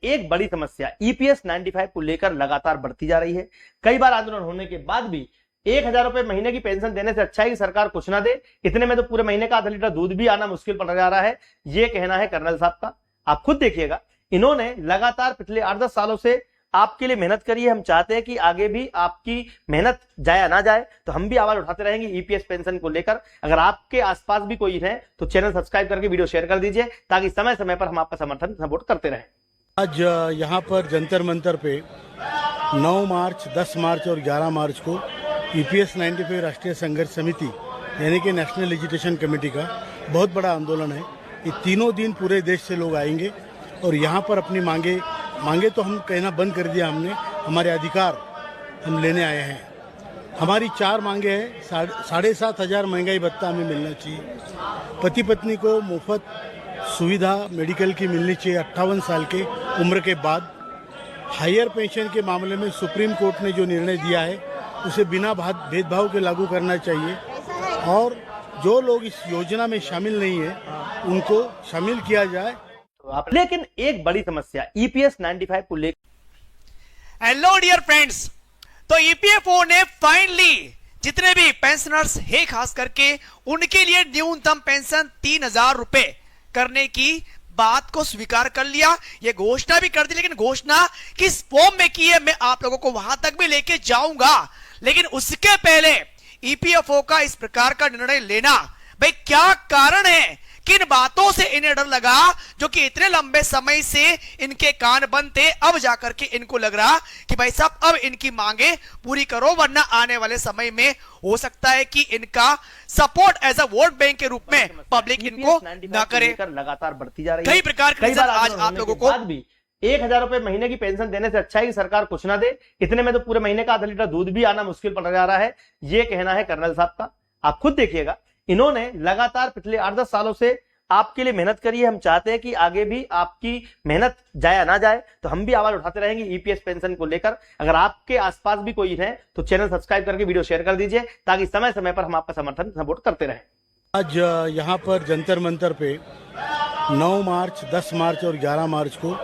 एक बड़ी समस्या ईपीएस 95 को लेकर लगातार बढ़ती जा रही है। कई बार आंदोलन होने के बाद भी 1,000 रुपए महीने की पेंशन देने से अच्छा है कि सरकार कुछ ना दे। इतने में तो पूरे महीने का आधा लीटर दूध भी आना मुश्किल पड़ जा रहा है, ये कहना है कर्नल साहब का। आप खुद देखिएगा, इन्होंने लगातार पिछले 8-10 सालों से आपके लिए मेहनत करी है। हम चाहते हैं कि आगे भी आपकी मेहनत जाया ना जाए, तो हम भी आवाज उठाते रहेंगे ईपीएस पेंशन को लेकर। अगर आपके आसपास भी कोई है तो चैनल सब्सक्राइब करके वीडियो शेयर कर दीजिए, ताकि समय समय पर हम आपका समर्थन सपोर्ट करते रहें। आज यहाँ पर जंतर मंतर पे 9 मार्च, 10 मार्च और 11 मार्च को ईपीएस 95 राष्ट्रीय संघर्ष समिति यानी कि नेशनल एजुकेशन कमेटी का बहुत बड़ा आंदोलन है। ये तीनों दिन पूरे देश से लोग आएंगे और यहाँ पर अपनी मांगे तो हम कहना बंद कर दिया हमने, हमारे अधिकार हम लेने आए हैं। हमारी 4 मांगे हैं। 7,500 महंगाई भत्ता हमें मिलना चाहिए, पति पत्नी को मुफ्त सुविधा मेडिकल की मिलनी चाहिए 58 साल के उम्र के बाद। हायर पेंशन के मामले में सुप्रीम कोर्ट ने जो निर्णय दिया है उसे बिना भेदभाव के लागू करना चाहिए, और जो लोग इस योजना में शामिल नहीं है उनको शामिल किया जाए। लेकिन एक बड़ी समस्या ईपीएस 95 को लेकर। हेलो डियर फ्रेंड्स, तो ईपीएफओ ने फाइनली जितने भी पेंशनर्स है खास करके उनके लिए न्यूनतम पेंशन 3,000 रुपए करने की बात को स्वीकार कर लिया। ये घोषणा भी कर दी, लेकिन घोषणा किस फॉर्म में की है मैं आप लोगों को वहां तक भी लेके जाऊंगा। लेकिन उसके पहले ईपीएफओ का इस प्रकार का निर्णय लेना, भाई क्या कारण है, किन बातों से इन्हें डर लगा, जो कि इतने लंबे समय से इनके कान बंद थे, अब जाकर के इनको लग रहा कि भाई साहब अब इनकी मांगे पूरी करो, वरना आने वाले समय में हो सकता है कि इनका support as a vote bank के रूप में पब्लिक इनको ना करे। लगातार बढ़ती जा रही है। कई प्रकार के रीजन आज आप लोगों को 1,000 रुपए महीने की पेंशन देने से अच्छा है कि सरकार कुछ ना दे। इतने में तो पूरे महीने का आधा लीटर दूध भी आना मुश्किल पड़ जा रहा है, ये कहना है कर्नल साहब का। आप खुद देखिएगा, इन्होंने लगातार पिछले 8-10 सालों से आपके लिए मेहनत करी है। हम चाहते हैं कि आगे भी आपकी मेहनत जाया ना जाए, तो हम भी आवाज उठाते रहेंगे ईपीएस पेंशन को लेकर। अगर आपके आसपास भी कोई है तो चैनल सब्सक्राइब करके वीडियो शेयर कर दीजिए, ताकि समय समय पर हम आपका समर्थन सपोर्ट करते रहें। आज यहाँ पर जंतर मंतर पे 9 मार्च, 10 मार्च और 11 मार्च को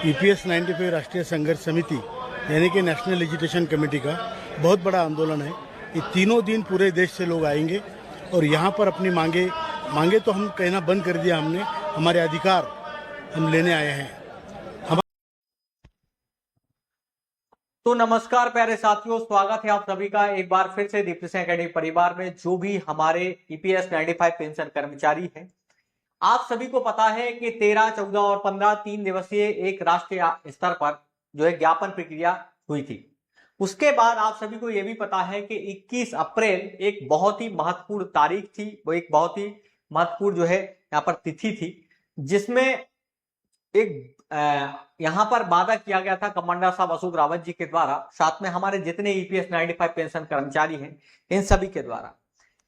ईपीएस 95 राष्ट्रीय संघर्ष समिति यानी कि नेशनल एजुकेशन कमेटी का बहुत बड़ा आंदोलन है। ये तीनों दिन पूरे देश से लोग आएंगे और यहाँ पर अपनी मांगे तो हम कहना बंद कर दिया हमने, हमारे अधिकार हम लेने आए हैं। तो नमस्कार प्यारे साथियों, स्वागत है आप सभी का एक बार फिर से दीप्ति सिंह एकेडमी परिवार में। जो भी हमारे ईपीएस 95 पेंशन कर्मचारी हैं, आप सभी को पता है कि 13, 14 और 15 3 दिवसीय एक राष्ट्रीय स्तर पर जो है ज्ञापन प्रक्रिया हुई थी। उसके बाद आप सभी को यह भी पता है कि 21 अप्रैल एक बहुत ही महत्वपूर्ण तारीख थी, वो एक बहुत ही महत्वपूर्ण जो है यहाँ पर तिथि थी, जिसमें एक यहाँ पर वादा किया गया था कमांडर साहब अशोक रावत जी के द्वारा, साथ में हमारे जितने ईपीएस 95 पेंशन कर्मचारी हैं इन सभी के द्वारा,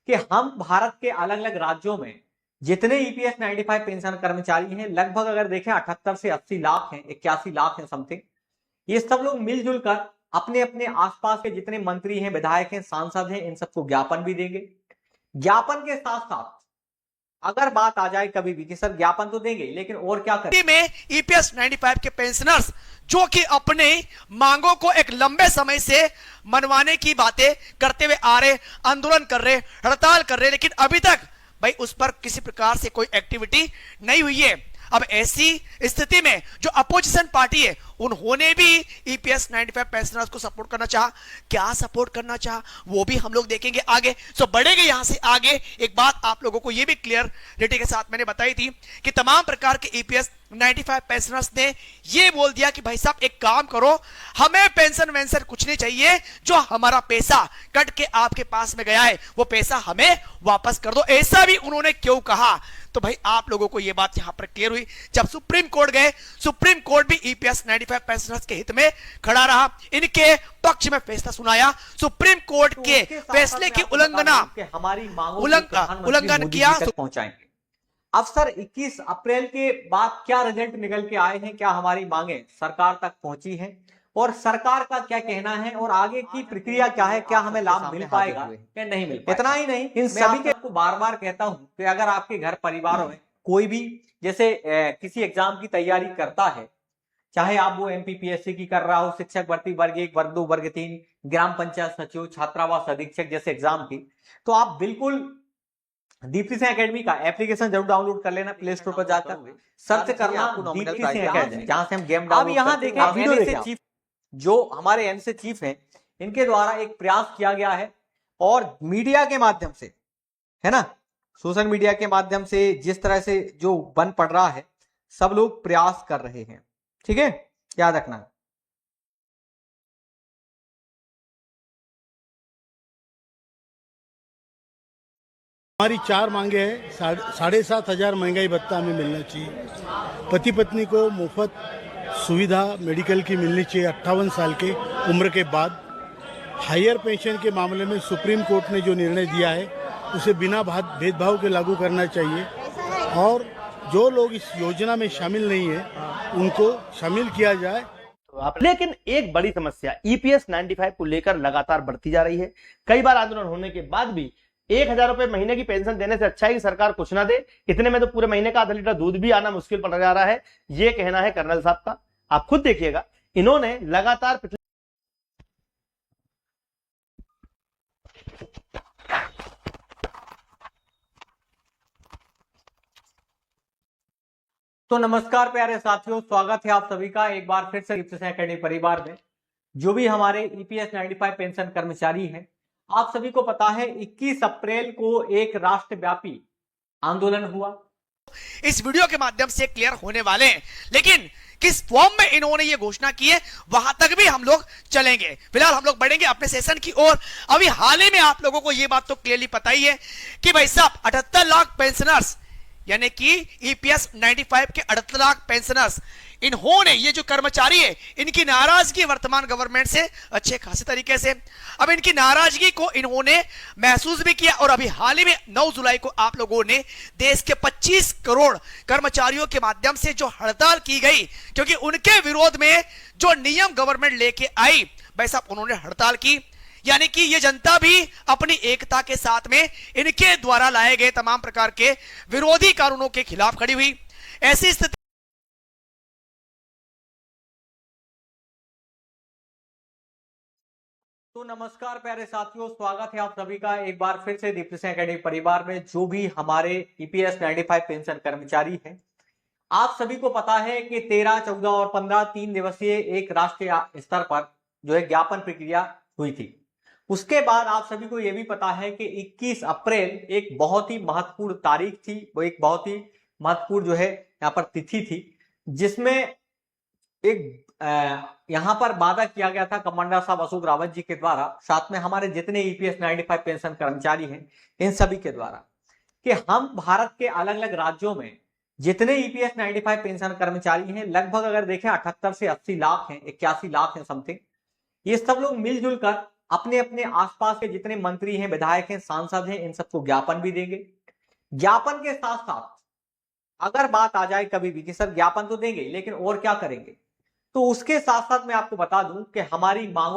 कि हम भारत के अलग अलग राज्यों में जितने ईपीएस 95 पेंशन कर्मचारी हैं, लगभग अगर देखें 78 से 80 लाख हैं, 81 लाख हैं समथिंग, ये सब लोग मिलजुल कर अपने अपने आसपास के जितने मंत्री हैं, विधायक हैं, सांसद हैं, इन सबको ज्ञापन भी देंगे। ज्ञापन के साथ साथ अगर बात आ जाए कभी भी कि सर ज्ञापन तो देंगे, लेकिन और क्या करें, में ईपीएस 95 के पेंशनर्स जो कि अपने मांगों को एक लंबे समय से मनवाने की बातें करते हुए आ रहे, आंदोलन कर रहे, हड़ताल कर रहे, लेकिन अभी तक भाई उस पर किसी प्रकार से कोई एक्टिविटी नहीं हुई है। अब ऐसी स्थिति में जो अपोजिशन पार्टी है उन्होंने भी ईपीएस 95 पेंशनर्स को सपोर्ट करना चाहा। क्या सपोर्ट करना चाहा वो भी हम लोग देखेंगे आगे। सो बढ़ेंगे यहां से आगे। एक बात आप लोगों को ये भी क्लियरिटी के साथ मैंने बताई थी कि तमाम प्रकार के ईपीएस 95 पेंशनर्स ने ये बोल दिया कि भाई साहब एक काम करो, हमें पेंशन वेंशन कुछ नहीं चाहिए, जो हमारा पैसा कट के आपके पास में गया है वो पैसा हमें वापस कर दो। ऐसा भी उन्होंने क्यों कहा, तो भाई आप लोगों को यह बात यहां पर क्लियर हुई जब सुप्रीम कोर्ट गए। सुप्रीम कोर्ट भी ईपीएस 95 पेंशनर्स के हित में खड़ा रहा, इनके पक्ष में फैसला सुनाया। सुप्रीम कोर्ट के फैसले की हमारी उल्लंघन किया पहुंचाएंगे। अब सर 21 अप्रैल के बाद क्या रिजल्ट निकल के आए हैं, क्या हमारी मांगे सरकार तक पहुंची हैं और सरकार का क्या कहना है और आगे की प्रक्रिया क्या है, क्या हमें लाभ मिल पाएगा या नहीं मिल पाएगा। इतना ही नहीं, इन सभी के आपको बार बार कहता हूं कि अगर आपके घर परिवारों में कोई भी जैसे किसी एग्जाम की तैयारी करता है चाहे आप वो एमपीपीएससी की कर रहा हो, शिक्षक भर्ती वर्ग 1, वर्ग 2, वर्ग 3, ग्राम पंचायत सचिव, छात्रावास अधीक्षक जैसे एग्जाम की, तो आप बिल्कुल दीप्ति सिंह एकेडमी का एप्लीकेशन जरूर डाउनलोड कर लेना। प्ले स्टोर पर जाकर सर्च करना दीप्ति सिंह एकेडमी, जहां से हम गेम डाउनलोड। अब यहाँ देखें एनएसए चीफ, जो हमारे एनएसए चीफ हैं, इनके द्वारा एक प्रयास किया गया है और मीडिया के माध्यम से, है ना, सोशल मीडिया के माध्यम से जिस तरह से जो बन पड़ रहा है, सब लोग प्रयास कर रहे हैं, ठीक है, याद रखना। हमारी 4 मांगे हैं। 7,500 महंगाई भत्ता हमें मिलना चाहिए। पति पत्नी को मुफ्त सुविधा मेडिकल की मिलनी चाहिए 58 साल के उम्र के बाद। हायर पेंशन के मामले में सुप्रीम कोर्ट ने जो निर्णय दिया है उसे बिना भेदभाव के लागू करना चाहिए और जो लोग इस योजना में शामिल नहीं है उनको शामिल किया जाए। लेकिन एक बड़ी समस्या ईपीएस 95 को लेकर लगातार बढ़ती जा रही है। कई बार आंदोलन होने के बाद भी 1,000 रुपए महीने की पेंशन देने से अच्छा है कि सरकार कुछ ना दे। इतने में तो पूरे महीने का आधा लीटर दूध भी आना मुश्किल पड़ जा रहा है, ये कहना है कर्नल साहब का। आप खुद देखिएगा, इन्होंने लगातार तो नमस्कार प्यारे साथियों, स्वागत है आप सभी का एक बार फिर से दीप्ति सिंह एकेडमी परिवार में। जो भी हमारे ईपीएस 95 पेंशन कर्मचारी हैं, आप सभी को पता है 21 अप्रैल को एक राष्ट्रव्यापी आंदोलन हुआ। इस वीडियो के माध्यम से क्लियर होने वाले हैं, लेकिन किस फॉर्म में इन्होंने ये घोषणा की है वहां तक भी हम लोग चलेंगे। फिलहाल हम लोग बढ़ेंगे अपने सेशन की ओर। अभी हाल ही में आप लोगों को ये बात तो क्लियरली पता ही है कि भाई साहब 78 लाख पेंशनर्स, यानी कि ईपीएस 95 के 78 लाख पेंशनर्स, इन्होंने, ये जो कर्मचारी है, इनकी नाराजगी वर्तमान गवर्नमेंट से अच्छे खासे तरीके से, अब इनकी नाराजगी को इन्होंने महसूस भी किया और अभी हाल ही में 9 जुलाई को आप लोगों ने देश के 25 करोड़ कर्मचारियों के माध्यम से जो हड़ताल की गई, क्योंकि उनके विरोध में जो नियम गवर्नमेंट लेके आई, भाई साहब उन्होंने हड़ताल की। यानी कि ये जनता भी अपनी एकता के साथ में इनके द्वारा लाए गए तमाम प्रकार के विरोधी कानूनों के खिलाफ खड़ी हुई। ऐसी स्थिति तो नमस्कार प्यारे साथियों, स्वागत है आप सभी का एक बार फिर से दीप्ति सिंह एकेडमी परिवार में। जो भी हमारे ईपीएस 95 पेंशन कर्मचारी हैं, आप सभी को पता है कि 13, 14 और 15 3 दिवसीय एक राष्ट्रीय स्तर पर जो है ज्ञापन प्रक्रिया हुई थी। उसके बाद आप सभी को यह भी पता है कि 21 अप्रैल एक बहुत ही महत्वपूर्ण तारीख थी, वो एक बहुत ही महत्वपूर्ण जो है यहाँ पर तिथि थी, जिसमें एक यहाँ पर वादा किया गया था कमांडर साहब अशोक रावत जी के द्वारा, साथ में हमारे जितने ईपीएस 95 पेंशन कर्मचारी हैं इन सभी के द्वारा, कि हम भारत के अलग अलग राज्यों में जितने ईपीएस 95 पेंशन कर्मचारी हैं, लगभग अगर देखें 78 से 80 लाख हैं, 81 लाख हैं समथिंग, ये सब लोग मिलजुल कर अपने अपने आसपास के जितने मंत्री हैं, विधायक हैं, सांसद हैं, इन सबको ज्ञापन भी देंगे। ज्ञापन के साथ साथ अगर बात आ जाए कभी भी कि सर ज्ञापन तो देंगे लेकिन और क्या करेंगे, तो उसके साथ साथ मैं आपको बता दूं कि हमारी मांगों